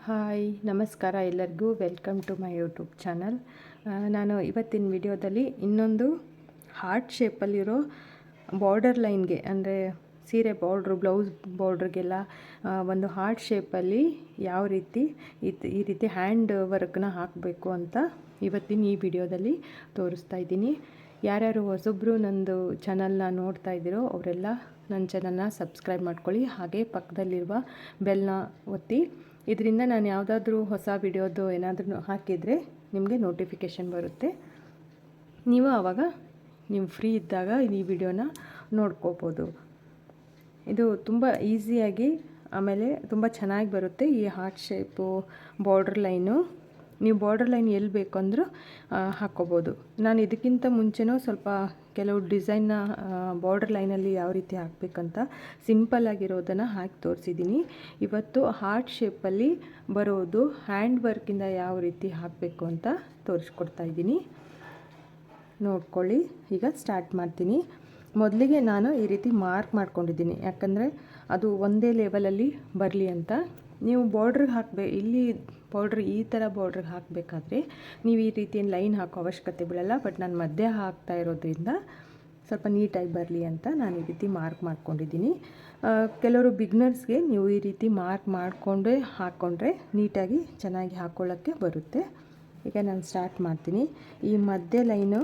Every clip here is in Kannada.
ಹಾಯ್ ನಮಸ್ಕಾರ ಎಲ್ಲರಿಗೂ welcome to my YouTube channel. ನಾನು ಇವತ್ತಿನ ವಿಡಿಯೋದಲ್ಲಿ ಇನ್ನೊಂದು ಹಾರ್ಟ್ ಶೇಪಲ್ಲಿರೋ ಬಾರ್ಡರ್ ಲೈನ್ಗೆ ಅಂದರೆ ಸೀರೆ ಬಾರ್ಡ್ರು ಬ್ಲೌಸ್ ಬಾರ್ಡ್ರಿಗೆಲ್ಲ ಒಂದು ಹಾರ್ಟ್ ಶೇಪಲ್ಲಿ ಯಾವ ರೀತಿ ಈ ರೀತಿ ಹ್ಯಾಂಡ್ ವರ್ಕ್ನ ಹಾಕಬೇಕು ಅಂತ ಇವತ್ತಿನ ಈ ವಿಡಿಯೋದಲ್ಲಿ ತೋರಿಸ್ತಾ ಇದ್ದೀನಿ. ಯಾರ್ಯಾರು ಹೊಸಬ್ರು ನಂದು ಚಾನಲ್ನ ನೋಡ್ತಾ ಇದ್ದೀರೋ ಅವರೆಲ್ಲ ನನ್ನ ಚಾನಲ್ನ ಸಬ್ಸ್ಕ್ರೈಬ್ ಮಾಡ್ಕೊಳ್ಳಿ, ಹಾಗೆ ಪಕ್ಕದಲ್ಲಿರುವ ಬೆಲ್ನ ಒತ್ತಿ. ಇದರಿಂದ ನಾನು ಯಾವುದಾದ್ರೂ ಹೊಸ ವಿಡಿಯೋದು ಏನಾದರೂ ಹಾಕಿದರೆ ನಿಮಗೆ ನೋಟಿಫಿಕೇಷನ್ ಬರುತ್ತೆ. ನೀವು ಆವಾಗ ನೀವು ಫ್ರೀ ಇದ್ದಾಗ ಈ ವಿಡಿಯೋನ ನೋಡ್ಕೋಬೋದು. ಇದು ತುಂಬ ಈಸಿಯಾಗಿ ಆಮೇಲೆ ತುಂಬ ಚೆನ್ನಾಗಿ ಬರುತ್ತೆ ಈ ಹಾರ್ಟ್ ಶೇಪು ಬಾರ್ಡರ್ ಲೈನು. ನೀವು ಬಾರ್ಡರ್ ಲೈನ್ ಎಲ್ಲಿ ಬೇಕು ಅಂದರೂ ಹಾಕ್ಕೋಬೋದು. ನಾನು ಇದಕ್ಕಿಂತ ಮುಂಚೆನೂ ಸ್ವಲ್ಪ ಕೆಲವು ಡಿಸೈನ್ನ ಬಾರ್ಡರ್ ಲೈನಲ್ಲಿ ಯಾವ ರೀತಿ ಹಾಕಬೇಕಂತ ಸಿಂಪಲ್ಲಾಗಿರೋದನ್ನು ಹಾಕಿ ತೋರಿಸಿದ್ದೀನಿ. ಇವತ್ತು ಹಾರ್ಟ್ ಶೇಪಲ್ಲಿ ಬರೋದು ಹ್ಯಾಂಡ್ ವರ್ಕಿಂದ ಯಾವ ರೀತಿ ಹಾಕಬೇಕು ಅಂತ ತೋರಿಸ್ಕೊಡ್ತಾ ಇದ್ದೀನಿ, ನೋಡ್ಕೊಳ್ಳಿ. ಈಗ ಸ್ಟಾರ್ಟ್ ಮಾಡ್ತೀನಿ. ಮೊದಲಿಗೆ ನಾನು ಈ ರೀತಿ ಮಾರ್ಕ್ ಮಾಡ್ಕೊಂಡಿದ್ದೀನಿ, ಯಾಕಂದರೆ ಅದು ಒಂದೇ ಲೆವೆಲಲ್ಲಿ ಬರಲಿ ಅಂತ. ನೀವು ಬಾರ್ಡ್ರಿಗೆ ಇಲ್ಲಿ ಬಾರ್ಡ್ರ್ ಈ ಥರ ಬಾರ್ಡ್ರಿಗೆ ಹಾಕಬೇಕಾದ್ರೆ ನೀವು ಈ ರೀತಿ ಲೈನ್ ಹಾಕೋ ಅವಶ್ಯಕತೆ ಬೀಳಲ್ಲ. ಬಟ್ ನಾನು ಮಧ್ಯೆ ಹಾಕ್ತಾ ಇರೋದ್ರಿಂದ ಸ್ವಲ್ಪ ನೀಟಾಗಿ ಬರಲಿ ಅಂತ ನಾನು ಈ ರೀತಿ ಮಾರ್ಕ್ ಮಾಡ್ಕೊಂಡಿದ್ದೀನಿ. ಕೆಲವರು ಬಿಗ್ನರ್ಸ್ಗೆ ನೀವು ಈ ರೀತಿ ಮಾರ್ಕ್ ಮಾಡಿಕೊಂಡೇ ಹಾಕ್ಕೊಂಡ್ರೆ ನೀಟಾಗಿ ಚೆನ್ನಾಗಿ ಹಾಕ್ಕೊಳ್ಳೋಕ್ಕೆ ಬರುತ್ತೆ. ಈಗ ನಾನು ಸ್ಟಾರ್ಟ್ ಮಾಡ್ತೀನಿ. ಈ ಮಧ್ಯೆ ಲೈನು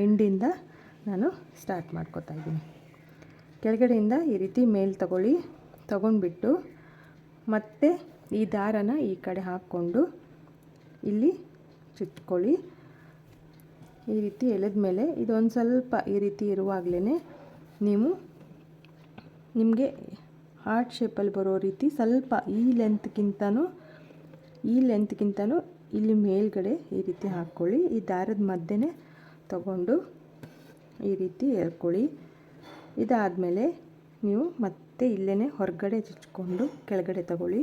ಎಂಡಿಂದ ನಾನು ಸ್ಟಾರ್ಟ್ ಮಾಡ್ಕೊತಾ ಇದ್ದೀನಿ. ಕೆಳಗಡೆಯಿಂದ ಈ ರೀತಿ ಮೇಲ್ ತಗೊಂಡ್ಬಿಟ್ಟು ಮತ್ತೆ ಈ ದಾರನ ಈ ಕಡೆ ಹಾಕ್ಕೊಂಡು ಇಲ್ಲಿ ಚುಚ್ಕೊಳ್ಳಿ. ಈ ರೀತಿ ಎಳೆದ ಮೇಲೆ ಇದೊಂದು ಸ್ವಲ್ಪ ಈ ರೀತಿ ಇರುವಾಗಲೇ ನೀವು ನಿಮಗೆ ಹಾರ್ಟ್ ಶೇಪಲ್ಲಿ ಬರೋ ರೀತಿ ಸ್ವಲ್ಪ ಈ ಲೆಂತ್ಗಿಂತನೂ ಇಲ್ಲಿ ಮೇಲ್ಗಡೆ ಈ ರೀತಿ ಹಾಕ್ಕೊಳ್ಳಿ. ಈ ದಾರದ ಮಧ್ಯೆ ತಗೊಂಡು ಈ ರೀತಿ ಎಳ್ಕೊಳ್ಳಿ. ಇದಾದಮೇಲೆ ನೀವು ಮತ್ತೆ ಇಲ್ಲೇ ಹೊರಗಡೆ ಚುಚ್ಕೊಂಡು ಕೆಳಗಡೆ ತಗೊಳ್ಳಿ.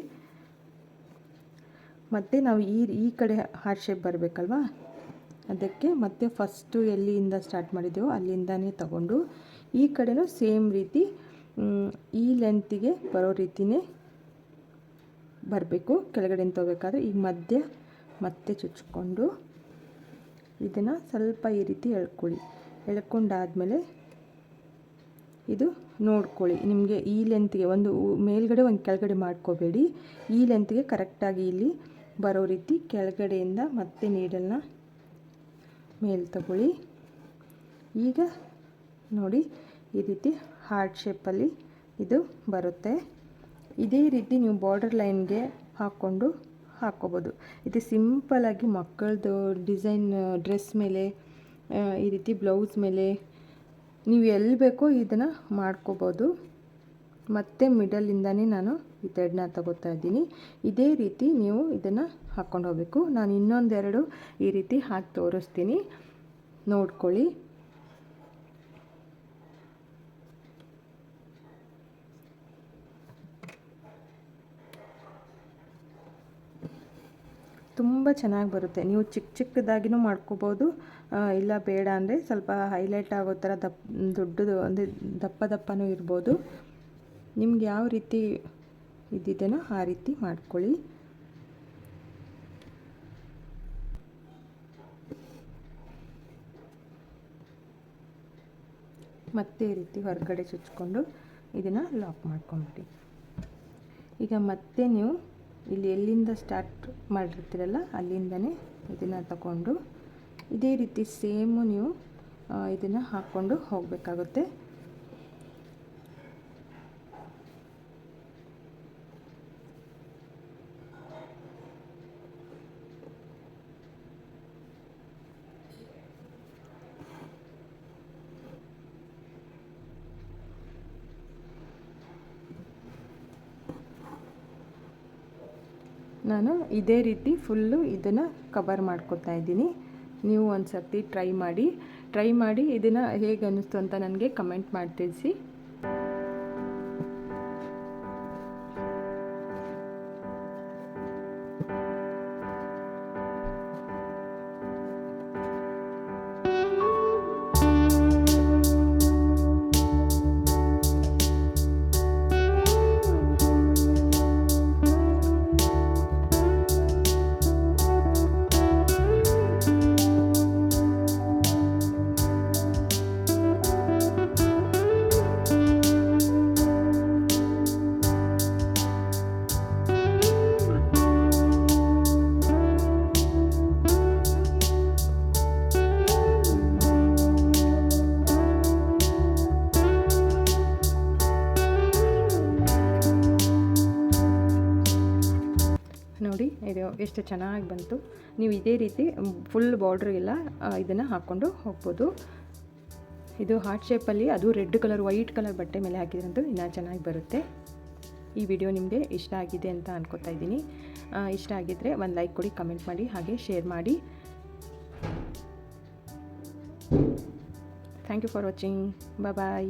ಮತ್ತು ನಾವು ಈ ಕಡೆ ಹಾರ್ಟ್ ಶೇಪ್ ಬರಬೇಕಲ್ವ, ಅದಕ್ಕೆ ಮತ್ತೆ ಫಸ್ಟು ಎಲ್ಲಿಂದ ಸ್ಟಾರ್ಟ್ ಮಾಡಿದ್ದೆವೋ ಅಲ್ಲಿಂದನೇ ತಗೊಂಡು ಈ ಕಡೆನೂ ಸೇಮ್ ರೀತಿ ಈ ಲೆಂತಿಗೆ ಬರೋ ರೀತಿಯೇ ಬರಬೇಕು. ಕೆಳಗಡೆ ತಗೋಬೇಕಾದ್ರೆ ಈಗ ಮಧ್ಯೆ ಮತ್ತೆ ಚುಚ್ಕೊಂಡು ಇದನ್ನು ಸ್ವಲ್ಪ ಈ ರೀತಿ ಎಳ್ಕೊಂಡಾದಮೇಲೆ ಇದು ನೋಡ್ಕೊಳ್ಳಿ. ನಿಮಗೆ ಈ ಲೆಂತ್ಗೆ ಒಂದು ಮೇಲ್ಗಡೆ ಒಂದು ಕೆಳಗಡೆ ಮಾಡ್ಕೋಬೇಡಿ, ಈ ಲೆಂತ್ಗೆ ಕರೆಕ್ಟಾಗಿ ಇಲ್ಲಿ ಬರೋ ರೀತಿ ಕೆಳಗಡೆಯಿಂದ ಮತ್ತೆ ನೀಡಲ್ನ ಮೇಲೆ ತಗೊಳ್ಳಿ. ಈಗ ನೋಡಿ ಈ ರೀತಿ ಹಾರ್ಟ್ ಶೇಪಲ್ಲಿ ಇದು ಬರುತ್ತೆ. ಇದೇ ರೀತಿ ನೀವು ಬಾರ್ಡರ್ ಲೈನ್ಗೆ ಹಾಕ್ಕೋಬೋದು. ಇದು ಸಿಂಪಲ್ಲಾಗಿ ಮಕ್ಕಳದು ಡಿಸೈನ್ ಡ್ರೆಸ್ ಮೇಲೆ, ಈ ರೀತಿ ಬ್ಲೌಸ್ ಮೇಲೆ ನೀವು ಎಲ್ಲಿ ಬೇಕೋ ಇದನ್ನು ಮಾಡ್ಕೋಬೋದು. ಮತ್ತು ಮಿಡಲಿಂದನೇ ನಾನು ಈ ಥ್ರೆಡ್ನ ತಗೋತಾ ಇದ್ದೀನಿ. ಇದೇ ರೀತಿ ನೀವು ಇದನ್ನು ಹಾಕ್ಕೊಂಡು ಹೋಗಬೇಕು. ನಾನು ಇನ್ನೊಂದೆರಡು ಈ ರೀತಿ ಹಾಕಿ ತೋರಿಸ್ತೀನಿ, ನೋಡ್ಕೊಳ್ಳಿ. ತುಂಬ ಚೆನ್ನಾಗಿ ಬರುತ್ತೆ. ನೀವು ಚಿಕ್ಕದಾಗಿನೂ ಮಾಡ್ಕೋಬೋದು, ಇಲ್ಲ ಬೇಡ ಅಂದರೆ ಸ್ವಲ್ಪ ಹೈಲೈಟ್ ಆಗೋ ಥರ ದೊಡ್ಡದು ಅಂದರೆ ದಪ್ಪನೂ ಇರ್ಬೋದು. ನಿಮ್ಗೆ ಯಾವ ರೀತಿ ಇದ್ದಿದ್ದೇನೋ ಆ ರೀತಿ ಮಾಡ್ಕೊಳ್ಳಿ. ಮತ್ತೆ ಈ ರೀತಿ ಹೊರಗಡೆ ಚುಚ್ಕೊಂಡು ಇದನ್ನು ಲಾಕ್ ಮಾಡ್ಕೊಂಬಿಡಿ. ಈಗ ಮತ್ತೆ ನೀವು ಇಲ್ಲಿ ಎಲ್ಲಿಂದ ಸ್ಟಾರ್ಟ್ ಮಾಡಿರ್ತೀರಲ್ಲ ಅಲ್ಲಿಂದನೇ ಇದನ್ನು ತಗೊಂಡು ಇದೇ ರೀತಿ ಸೇಮು ನೀವು ಇದನ್ನು ಹಾಕ್ಕೊಂಡು ಹೋಗಬೇಕಾಗುತ್ತೆ. ನಾನು ಇದೇ ರೀತಿ ಫುಲ್ಲು ಇದನ್ನು ಕವರ್ ಮಾಡ್ಕೊತಾ ಇದ್ದೀನಿ. ನೀವು ಒಂದು ಸರ್ತಿ ಟ್ರೈ ಮಾಡಿ ಇದನ್ನು ಹೇಗೆ ಅನ್ನಿಸ್ತು ಅಂತ ನನಗೆ ಕಮೆಂಟ್ ಮಾಡಿ ತಿಳಿಸಿ. ನೋಡಿ ಇದು ಎಷ್ಟು ಚೆನ್ನಾಗಿ ಬಂತು. ನೀವು ಇದೇ ರೀತಿ ಫುಲ್ ಬಾರ್ಡ್ರಿಗೆಲ್ಲ ಇದನ್ನು ಹಾಕ್ಕೊಂಡು ಹೋಗ್ಬೋದು. ಇದು ಹಾರ್ಟ್ ಶೇಪಲ್ಲಿ, ಅದು ರೆಡ್ ಕಲರ್ ವೈಟ್ ಕಲರ್ ಬಟ್ಟೆ ಮೇಲೆ ಹಾಕಿದ್ರಂತೂ ಇನ್ನೂ ಚೆನ್ನಾಗಿ ಬರುತ್ತೆ. ಈ ವಿಡಿಯೋ ನಿಮಗೆ ಇಷ್ಟ ಆಗಿದೆ ಅಂತ ಅನ್ಕೋತಾ ಇದ್ದೀನಿ. ಇಷ್ಟ ಆಗಿದ್ದರೆ ಒಂದು ಲೈಕ್ ಕೊಡಿ, ಕಮೆಂಟ್ ಮಾಡಿ, ಹಾಗೆ ಶೇರ್ ಮಾಡಿ. Thank you for watching. Bye.